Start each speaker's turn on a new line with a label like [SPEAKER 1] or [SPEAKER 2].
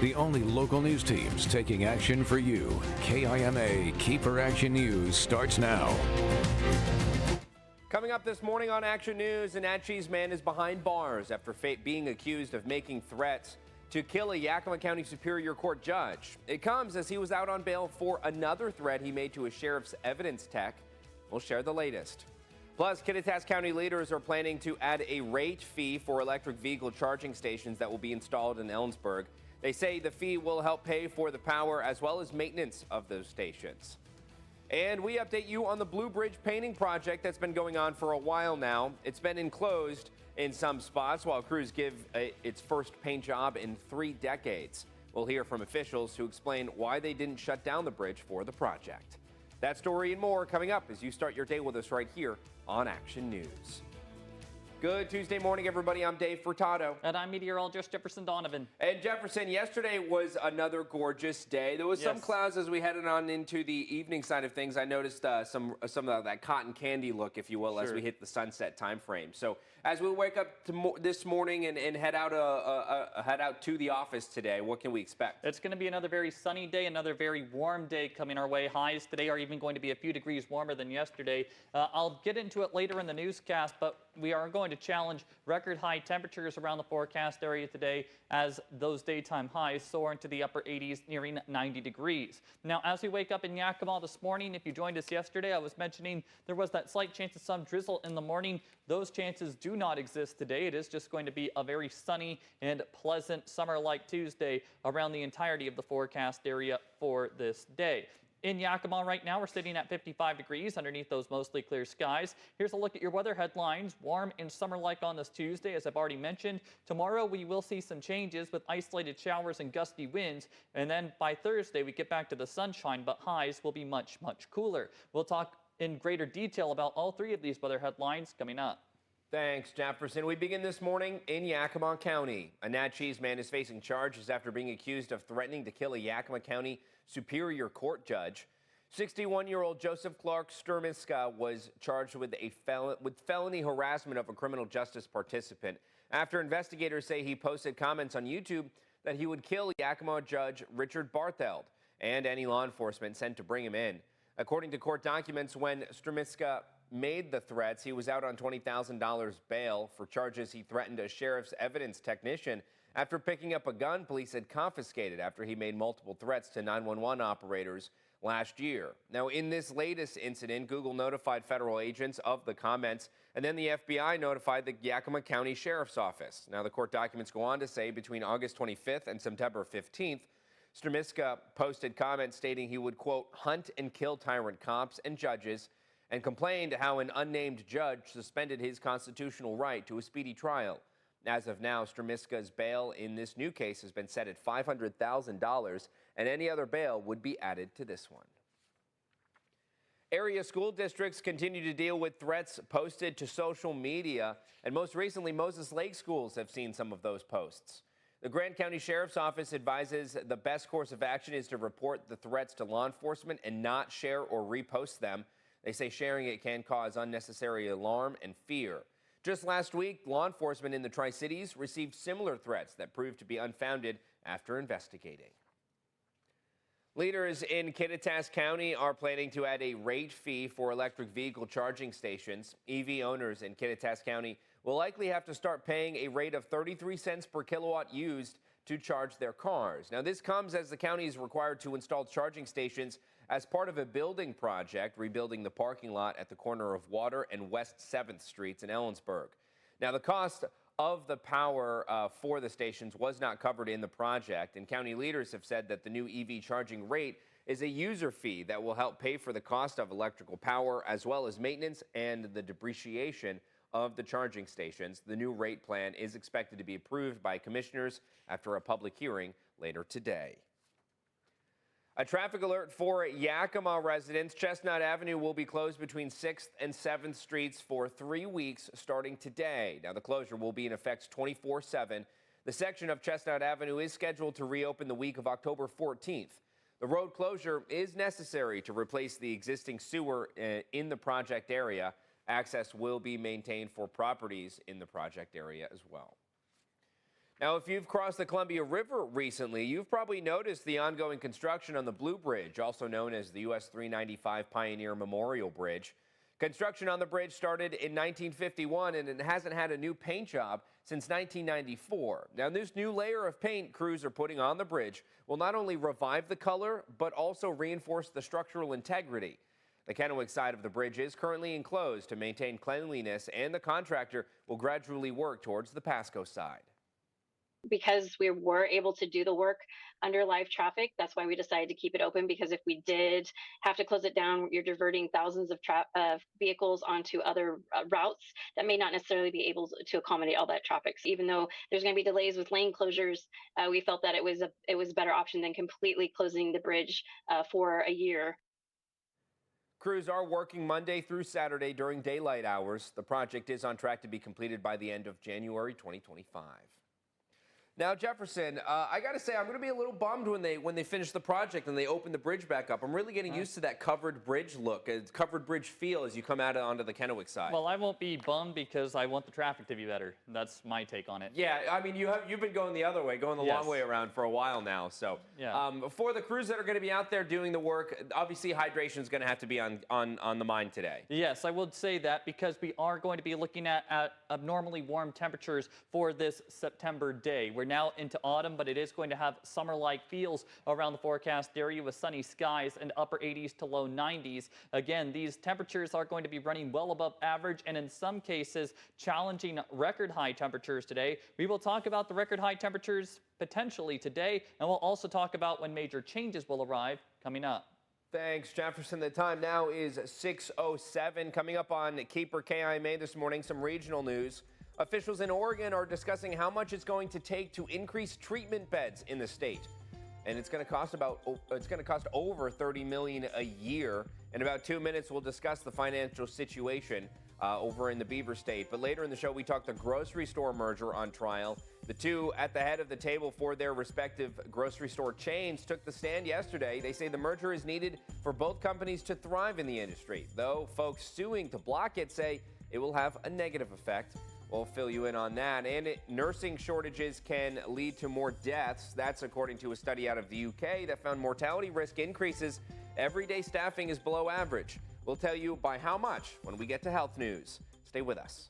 [SPEAKER 1] The only local news teams taking action for you. KIMA KEPR Action News starts now.
[SPEAKER 2] Coming up this morning on Action News, an Natchez man is behind bars after being accused of making threats to kill a Yakima County Superior Court judge. It comes as he was out on bail for another threat he made to a sheriff's evidence tech. We'll share the latest. Plus, Kittitas County leaders are planning to add a rate fee for electric vehicle charging stations that will be installed in Ellensburg. They say the fee will help pay for the power as well as maintenance of those stations. And we update you on the Blue Bridge painting project that's been going on for a while now. It's been enclosed in some spots while crews give its first paint job in 3 decades. We'll hear from officials who explain why they didn't shut down the bridge for the project. That story and more coming up as you start your day with us right here on Action News. Good Tuesday morning, everybody. I'm Dave Furtado.
[SPEAKER 3] And I'm meteorologist Jefferson Donovan.
[SPEAKER 2] And Jefferson, yesterday was another gorgeous day. There was some clouds as we headed on into the evening side of things. I noticed some of that cotton candy look, if you will, as we hit the sunset time frame. So as we wake up this morning and head out to the office today, what can we expect?
[SPEAKER 3] It's going to be another very sunny day, another very warm day coming our way. Highs today are even going to be a few degrees warmer than yesterday. I'll get into it later in the newscast, but we are going to challenge record high temperatures around the forecast area today as those daytime highs soar into the upper 80s, nearing 90 degrees. Now, as we wake up in Yakima this morning, if you joined us yesterday, I was mentioning there was that slight chance of some drizzle in the morning. Those chances do not exist today. It is just going to be a very sunny and pleasant summer-like Tuesday around the entirety of the forecast area for this day. In Yakima right now, we're sitting at 55 degrees underneath those mostly clear skies. Here's a look at your weather headlines. Warm and summer-like on this Tuesday, as I've already mentioned. Tomorrow, we will see some changes with isolated showers and gusty winds. And then by Thursday, we get back to the sunshine, but highs will be much, much cooler. We'll talk in greater detail about all 3 of these weather headlines coming up.
[SPEAKER 2] Thanks, Jefferson. We begin this morning in Yakima County. A Natchez man is facing charges after being accused of threatening to kill a Yakima County Superior Court judge. 61-year-old Joseph Clark Sturmiska was charged with felony harassment of a criminal justice participant after investigators say he posted comments on YouTube that he would kill Yakima Judge Richard Bartheld and any law enforcement sent to bring him in. According to court documents, when Sturmiska made the threats, he was out on $20,000 bail for charges he threatened a sheriff's evidence technician after picking up a gun police had confiscated after he made multiple threats to 911 operators last year. Now, in this latest incident, Google notified federal agents of the comments, and then the FBI notified the Yakima County Sheriff's Office. Now, the court documents go on to say between August 25th and September 15th, Sturmiska posted comments stating he would, quote, hunt and kill tyrant cops and judges, and complained how an unnamed judge suspended his constitutional right to a speedy trial. As of now, Sturmiska's bail in this new case has been set at $500,000, and any other bail would be added to this one. Area school districts continue to deal with threats posted to social media, and most recently, Moses Lake schools have seen some of those posts. The Grant County Sheriff's Office advises the best course of action is to report the threats to law enforcement and not share or repost them. They say sharing it can cause unnecessary alarm and fear. Just last week, law enforcement in the Tri-Cities received similar threats that proved to be unfounded after investigating. Leaders in Kittitas County are planning to add a rate fee for electric vehicle charging stations. EV owners in Kittitas County will likely have to start paying a rate of 33 cents per kilowatt used to charge their cars. Now, this comes as the county is required to install charging stations as part of a building project, rebuilding the parking lot at the corner of Water and West 7th Streets in Ellensburg. Now, the cost of the power for the stations was not covered in the project, and county leaders have said that the new EV charging rate is a user fee that will help pay for the cost of electrical power as well as maintenance and the depreciation of the charging stations. The new rate plan is expected to be approved by commissioners after a public hearing later today. A traffic alert for Yakima residents. Chestnut Avenue will be closed between 6th and 7th Streets for 3 weeks starting today. Now, the closure will be in effect 24/7. The section of Chestnut Avenue is scheduled to reopen the week of October 14th. The road closure is necessary to replace the existing sewer in the project area. Access will be maintained for properties in the project area as well. Now, if you've crossed the Columbia River recently, you've probably noticed the ongoing construction on the Blue Bridge, also known as the US 395 Pioneer Memorial Bridge. Construction on the bridge started in 1951, and it hasn't had a new paint job since 1994. Now, this new layer of paint crews are putting on the bridge will not only revive the color, but also reinforce the structural integrity. The Kennewick side of the bridge is currently enclosed to maintain cleanliness, and the contractor will gradually work towards the Pasco side.
[SPEAKER 4] Because we were able to do the work under live traffic, that's why we decided to keep it open, because if we did have to close it down, you're diverting thousands of vehicles onto other routes that may not necessarily be able to accommodate all that traffic. So even though there's going to be delays with lane closures, we felt that it was a better option than completely closing the bridge for a year.
[SPEAKER 2] Crews are working Monday through Saturday during daylight hours. The project is on track to be completed by the end of January 2025. Now, Jefferson, I got to say, I'm going to be a little bummed when they finish the project and they open the bridge back up. I'm really getting used to that covered bridge look, covered bridge feel as you come out onto the Kennewick side.
[SPEAKER 3] Well, I won't be bummed because I want the traffic to be better. That's my take on it.
[SPEAKER 2] Yeah, I mean, you've been going the other way, going the long way around for a while now. So, for the crews that are going to be out there doing the work, obviously hydration is going to have to be on the mind today.
[SPEAKER 3] Yes, I would say that because we are going to be looking at abnormally warm temperatures for this September day. We're now into autumn, but it is going to have summer-like feels around the forecast area with sunny skies and upper 80s to low 90s. Again, these temperatures are going to be running well above average and in some cases challenging record high temperatures today. We will talk about the record high temperatures potentially today, and we'll also talk about when major changes will arrive coming up.
[SPEAKER 2] Thanks, Jefferson. The time now is 6:07. Coming up on KEPR KIMA this morning, some regional news. Officials in Oregon are discussing how much it's going to take to increase treatment beds in the state. And it's going to cost over $30 million a year. In about 2 minutes, we'll discuss the financial situation over in the Beaver State. But later in the show, we talk the grocery store merger on trial. The two at the head of the table for their respective grocery store chains took the stand yesterday. They say the merger is needed for both companies to thrive in the industry, though folks suing to block it say it will have a negative effect. We'll fill you in on that. And nursing shortages can lead to more deaths. That's according to a study out of the UK that found mortality risk increases. Everyday staffing is below average. We'll tell you by how much when we get to health news. Stay with us.